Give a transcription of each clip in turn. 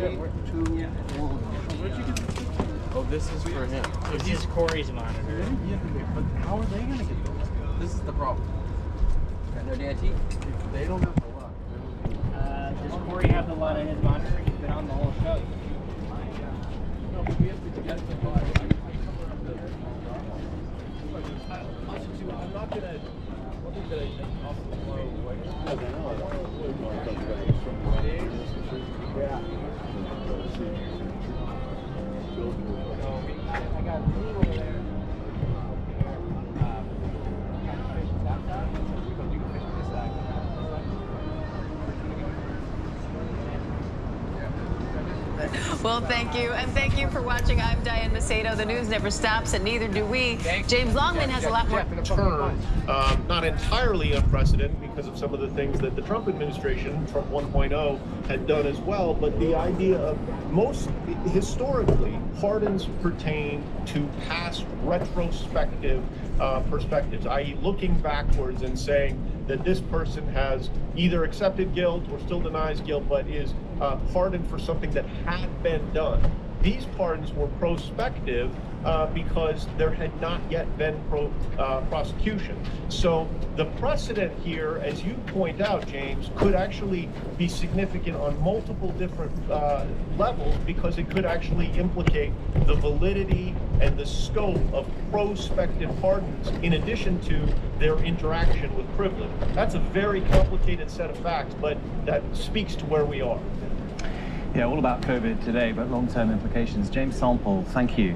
Oh, this is for him. This is Corey's monitor. Yeah, but how are they going to get those? This is the problem. Got no DIT? They don't have the luck. Does Corey have the lot on his monitor? He's been on the whole show. No, but we have to get the file. I'm not going to... One thing that I think off the flow... Yeah. I got a room over there. Well, thank you, and thank you for watching. I'm Diane Macedo. The news never stops, and neither do we. James Longman has a lot more. Turn, not entirely unprecedented because of some of the things that the Trump administration, Trump 1.0, had done as well, but the idea of most, historically, pardons pertain to past retrospective perspectives, i.e. looking backwards and saying that this person has either accepted guilt or still denies guilt, but is pardoned for something that had been done. These pardons were prospective because there had not yet been prosecution. So the precedent here, as you point out, James, could actually be significant on multiple different levels because it could actually implicate the validity and the scope of prospective pardons in addition to their interaction with privilege. That's a very complicated set of facts, but that speaks to where we are. Yeah, all about COVID today, but long-term implications. James Sample, thank you.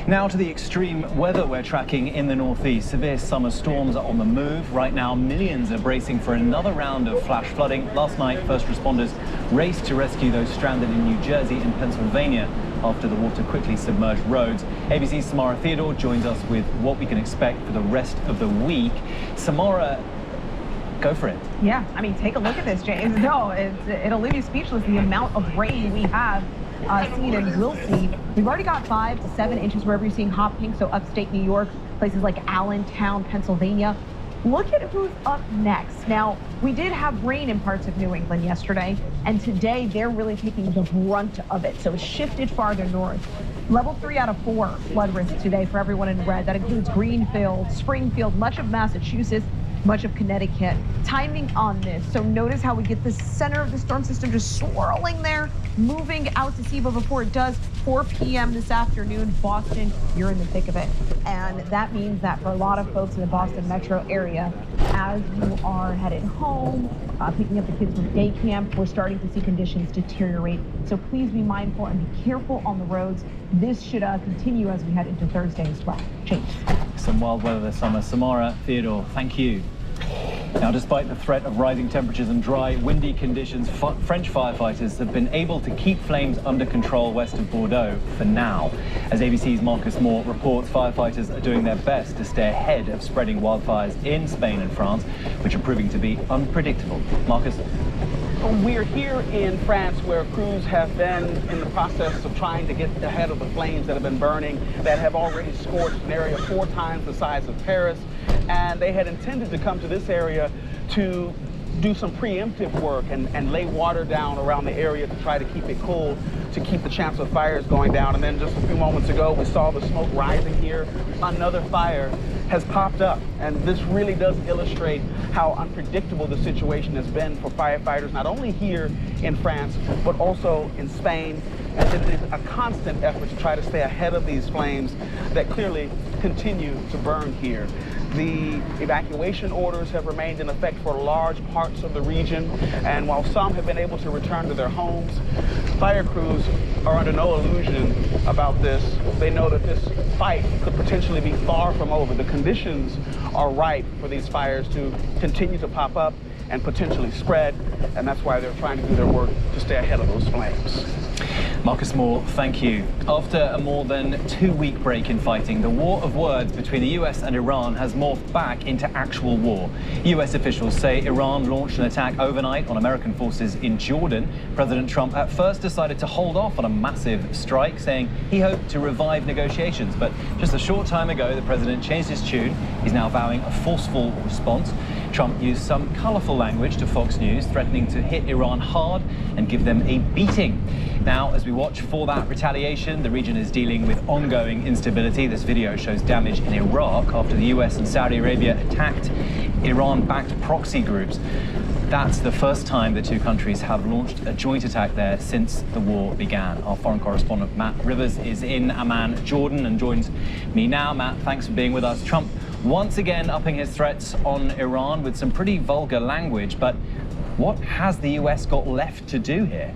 Now to the extreme weather we're tracking in the Northeast. Severe summer storms are on the move. Right now, millions are bracing for another round of flash flooding. Last night, first responders raced to rescue those stranded in New Jersey and Pennsylvania after the water quickly submerged roads. ABC's Samara Theodore joins us with what we can expect for the rest of the week. Samara, go for it. Yeah, I mean, take a look at this, James. No, it'll leave you speechless, the amount of rain we have seen and will see. We've already got 5 to 7 inches wherever you're seeing hot pink, so upstate New York, places like Allentown, Pennsylvania. Look at who's up next. Now, we did have rain in parts of New England yesterday, and today they're really taking the brunt of it, so it's shifted farther north. Level 3 out of 4 flood risk today for everyone in red. That includes Greenfield, Springfield, much of Massachusetts, much of Connecticut. Timing on this, so notice how we get the center of the storm system just swirling there, moving out to sea, but before it does, 4 p.m. this afternoon, Boston, you're in the thick of it. And that means that for a lot of folks in the Boston metro area, as you are headed home, picking up the kids from day camp, we're starting to see conditions deteriorate. So please be mindful and be careful on the roads. This should continue as we head into Thursday as well. James. Some wild weather this summer. Samara Theodore, thank you. Now, despite the threat of rising temperatures and dry, windy conditions, French firefighters have been able to keep flames under control west of Bordeaux for now. As ABC's Marcus Moore reports, firefighters are doing their best to stay ahead of spreading wildfires in Spain and France, which are proving to be unpredictable. Marcus? We're here in France where crews have been in the process of trying to get ahead of the flames that have been burning, that have already scorched an area 4 times the size of Paris. And they had intended to come to this area to do some preemptive work and lay water down around the area to try to keep it cool, to keep the chance of fires going down. And then just a few moments ago, we saw the smoke rising here. Another fire has popped up. And this really does illustrate how unpredictable the situation has been for firefighters, not only here in France, but also in Spain. And it is a constant effort to try to stay ahead of these flames that clearly continue to burn here. The evacuation orders have remained in effect for large parts of the region, and while some have been able to return to their homes, fire crews are under no illusion about this. They know that this fight could potentially be far from over. The conditions are ripe for these fires to continue to pop up and potentially spread, and that's why they're trying to do their work to stay ahead of those flames. Marcus Moore, thank you. After a more than 2-week break in fighting, the war of words between the US and Iran has morphed back into actual war. US officials say Iran launched an attack overnight on American forces in Jordan. President Trump at first decided to hold off on a massive strike, saying he hoped to revive negotiations. But just a short time ago, the president changed his tune. He's now vowing a forceful response. Trump used some colorful language to Fox News, threatening to hit Iran hard and give them a beating. Now, as we watch for that retaliation, the region is dealing with ongoing instability. This video shows damage in Iraq after the US and Saudi Arabia attacked Iran-backed proxy groups. That's the first time the two countries have launched a joint attack there since the war began. Our foreign correspondent Matt Rivers is in Amman, Jordan, and joins me now. Matt, thanks for being with us. Trump once again upping his threats on Iran with some pretty vulgar language, but what has the US got left to do here?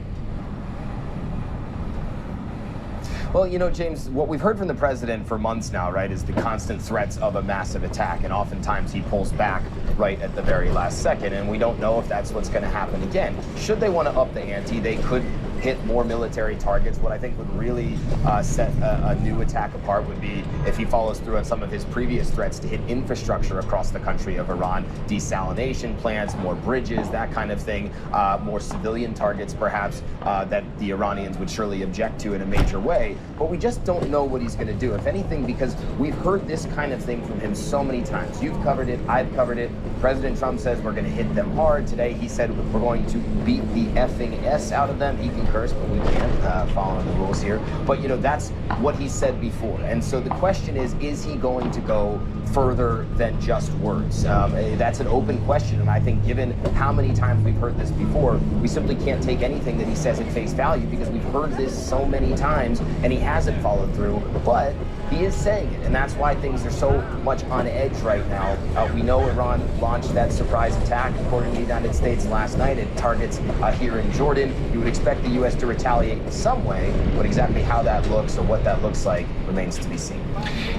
Well, you know, James, what we've heard from the president for months now, right, is the constant threats of a massive attack. And oftentimes he pulls back right at the very last second. And we don't know if that's what's going to happen again. Should they want to up the ante, they could hit more military targets. What I think would really set a new attack apart would be if he follows through on some of his previous threats to hit infrastructure across the country of Iran, desalination plants, more bridges, that kind of thing, more civilian targets perhaps that the Iranians would surely object to in a major way. But we just don't know what he's going to do, if anything, because we've heard this kind of thing from him so many times. You've covered it, I've covered it. President Trump says we're going to hit them hard. Today he said we're going to beat the effing S out of them. He can curse, but we can't, following the rules here. But, you know, that's what he said before. And so the question is he going to go further than just words? That's an open question. And I think given how many times we've heard this before, we simply can't take anything that he says at face value because we've heard this so many times and he hasn't followed through. But he is saying it, and that's why things are so much on edge right now. We know Iran launched that surprise attack, according to the United States, last night at targets here in Jordan. You would expect the U.S. to retaliate in some way, but exactly how that looks or what that looks like remains to be seen.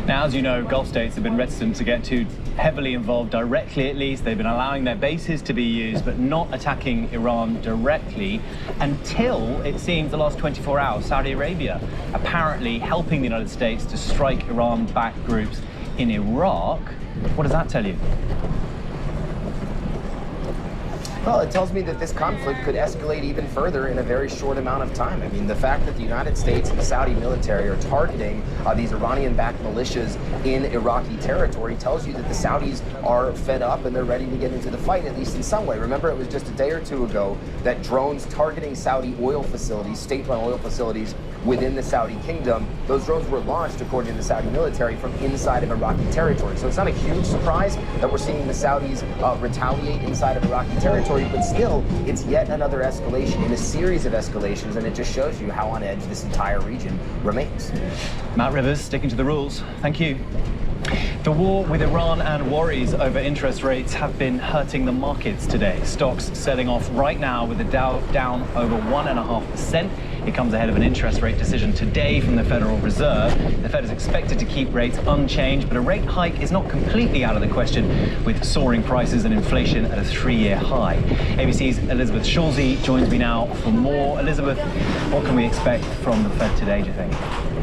Now, as you know, Gulf states have been reticent to get too heavily involved directly, at least. They've been allowing their bases to be used, but not attacking Iran directly until, it seems, the last 24 hours. Saudi Arabia apparently helping the United States to strike Iran-backed groups in Iraq. What does that tell you? Well, it tells me that this conflict could escalate even further in a very short amount of time. I mean, the fact that the United States and the Saudi military are targeting these Iranian-backed militias in Iraqi territory tells you that the Saudis are fed up and they're ready to get into the fight, at least in some way. Remember, it was just a day or two ago that drones targeting Saudi oil facilities, state-run oil facilities within the Saudi kingdom, those drones were launched, according to the Saudi military, from inside of Iraqi territory. So it's not a huge surprise that we're seeing the Saudis retaliate inside of Iraqi territory, but still, it's yet another escalation in a series of escalations, and it just shows you how on edge this entire region remains. Matt Rivers, sticking to the rules. Thank you. The war with Iran and worries over interest rates have been hurting the markets today. Stocks selling off right now with the Dow down over 1.5%. It comes ahead of an interest rate decision today from the Federal Reserve. The Fed is expected to keep rates unchanged, but a rate hike is not completely out of the question with soaring prices and inflation at a 3-year high. ABC's Elizabeth Schulze joins me now for more. Elizabeth, what can we expect from the Fed today, do you think?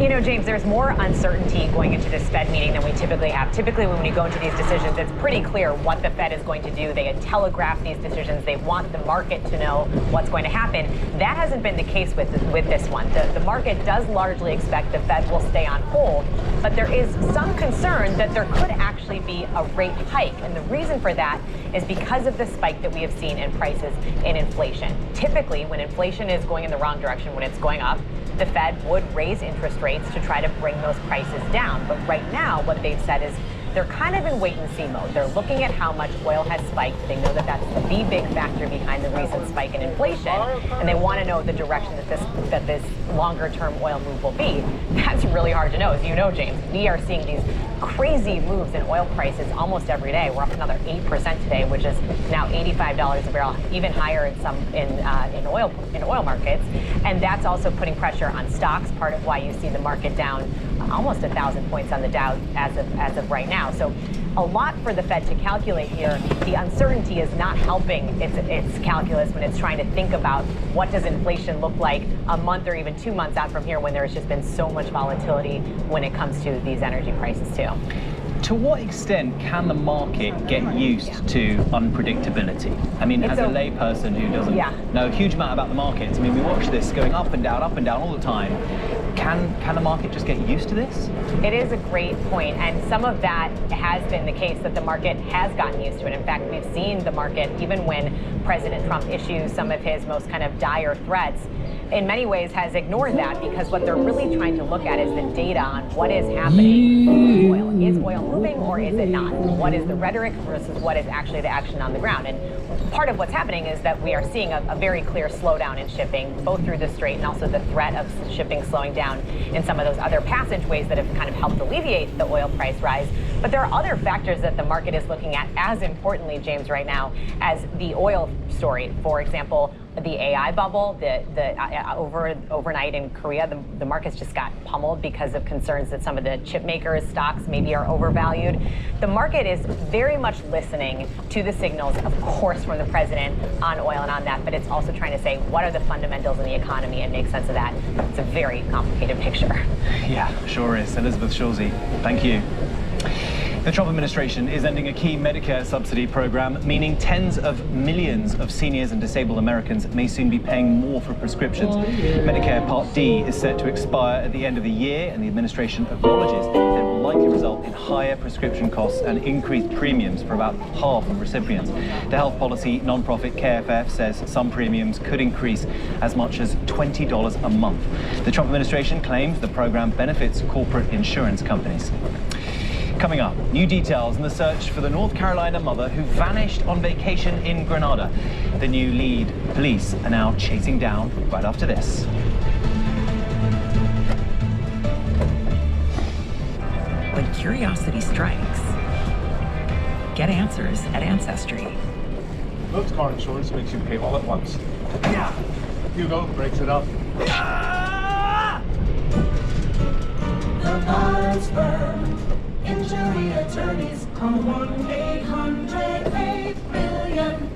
You know, James, there's more uncertainty going into this Fed meeting than we typically have. Typically, when we go into these decisions, it's pretty clear what the Fed is going to do. They telegraph these decisions. They want the market to know what's going to happen. That hasn't been the case with this one. The market does largely expect the Fed will stay on hold, but there is some concern that there could actually be a rate hike. And the reason for that is because of the spike that we have seen in prices in inflation. Typically, when inflation is going in the wrong direction, when it's going up, the Fed would raise interest rates to try to bring those prices down. But right now, what they've said is they're kind of in wait-and-see mode. They're looking at how much oil has spiked. They know that that's the big factor behind the recent spike in inflation, and they want to know the direction that this longer-term oil move will be. That's really hard to know. As you know, James, we are seeing these crazy moves in oil prices almost every day. We're up another 8% today, which is now $85 a barrel, even higher in oil markets. And that's also putting pressure on stocks. Part of why you see the market down almost 1,000 points on the Dow as of right now. So a lot for the Fed to calculate here. The uncertainty is not helping its calculus when it's trying to think about what does inflation look like a month or even 2 months out from here when there's just been so much volatility when it comes to these energy prices too. To what extent can the market get used to unpredictability? I mean, as a layperson who doesn't know a huge amount about the markets, I mean, we watch this going up and down all the time. Can the market just get used to this? It is a great point, and some of that has been the case, that the market has gotten used to it. In fact, we've seen the market, even when President Trump issues some of his most kind of dire threats, in many ways has ignored that, because what they're really trying to look at is the data on what is happening with oil. Is oil moving or is it not? What is the rhetoric versus what is actually the action on the ground? And part of what's happening is that we are seeing a very clear slowdown in shipping, both through the Strait and also the threat of shipping slowing down in some of those other passageways that have kind of helped alleviate the oil price rise. But there are other factors that the market is looking at as importantly, James, right now, as the oil story. For example, the AI bubble, overnight in Korea, the markets just got pummeled because of concerns that some of the chip makers' stocks maybe are overvalued. The market is very much listening to the signals, of course, from the president on oil and on that, but it's also trying to say, what are the fundamentals in the economy, and make sense of that. It's a very complicated picture. Yeah, sure is. Elizabeth Schulze, thank you. The Trump administration is ending a key Medicare subsidy program, meaning tens of millions of seniors and disabled Americans may soon be paying more for prescriptions. Medicare Part D is set to expire at the end of the year, and the administration acknowledges that it will likely result in higher prescription costs and increased premiums for about half of recipients. The health policy nonprofit KFF says some premiums could increase as much as $20 a month. The Trump administration claims the program benefits corporate insurance companies. Coming up, new details in the search for the North Carolina mother who vanished on vacation in Grenada. The new lead police are now chasing down right after this. When curiosity strikes, get answers at Ancestry. Most car insurance makes you pay all at once. Yeah. Hugo breaks it up. Yeah! The Buzz Injury attorneys call 1-800-8-million.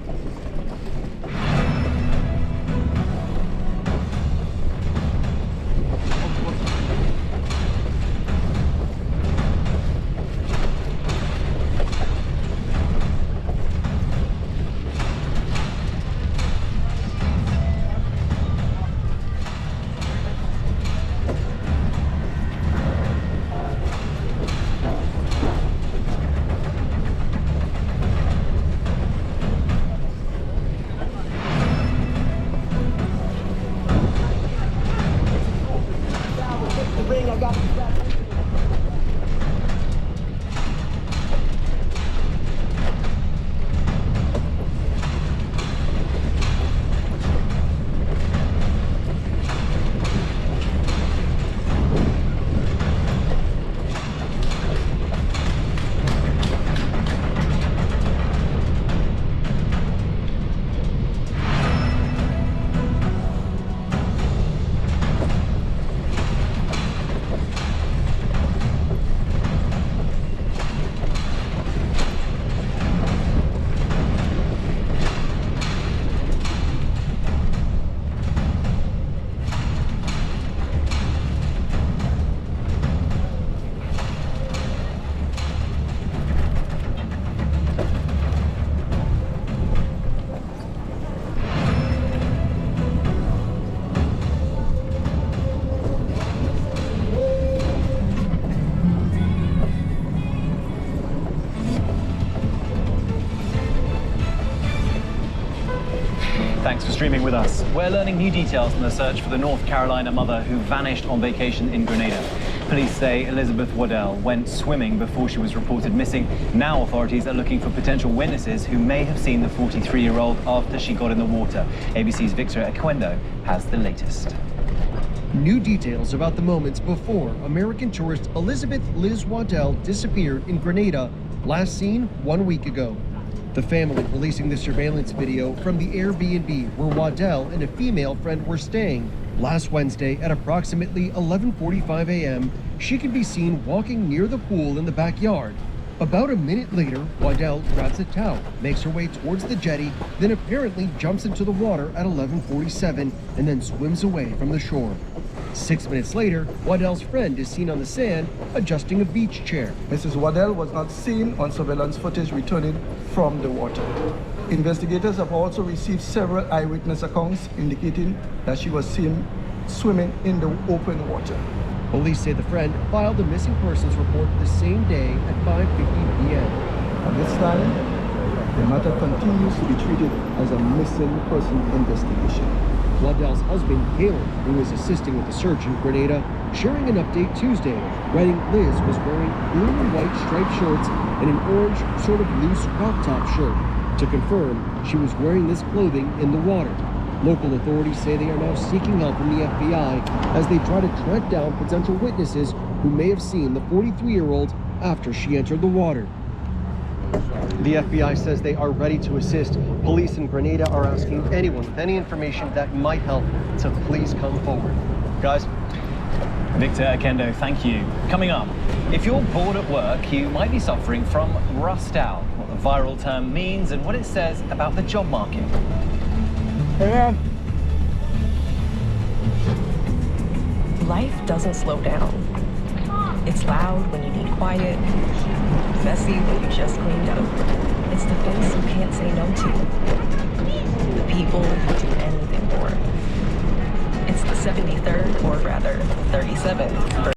Thanks for streaming with us. We're learning new details in the search for the North Carolina mother who vanished on vacation in Grenada. Police say Elizabeth Waddell went swimming before she was reported missing. Now authorities are looking for potential witnesses who may have seen the 43-year-old after she got in the water. ABC's Victor Equendo has the latest. New details about the moments before American tourist Elizabeth Liz Waddell disappeared in Grenada, last seen 1 week ago. The family releasing the surveillance video from the Airbnb where Waddell and a female friend were staying. Last Wednesday at approximately 11:45 a.m., she could be seen walking near the pool in the backyard. About a minute later, Waddell grabs a towel, makes her way towards the jetty, then apparently jumps into the water at 11:47 and then swims away from the shore. 6 minutes later, Waddell's friend is seen on the sand adjusting a beach chair. Mrs. Waddell was not seen on surveillance footage returning from the water. Investigators have also received several eyewitness accounts indicating that she was seen swimming in the open water. Police say the friend filed a missing persons report the same day at 5:50 p.m. At this time, the matter continues to be treated as a missing person investigation. Waddell's husband, Caleb, who is assisting with the search in Grenada, sharing an update Tuesday, writing Liz was wearing blue and white striped shorts and an orange, sort of loose crop top shirt. To confirm, she was wearing this clothing in the water. Local authorities say they are now seeking help from the FBI as they try to track down potential witnesses who may have seen the 43-year-old after she entered the water. The FBI says they are ready to assist. Police in Grenada are asking anyone with any information that might help to please come forward. Guys. Victor Akendo, thank you. Coming up, if you're bored at work, you might be suffering from rust out, what the viral term means and what it says about the job market. Hey, man. Life doesn't slow down. It's loud when you need quiet, messy when you just cleaned up. It's the things you can't say no to, the people you do anything for. It's the 73rd, or rather 37th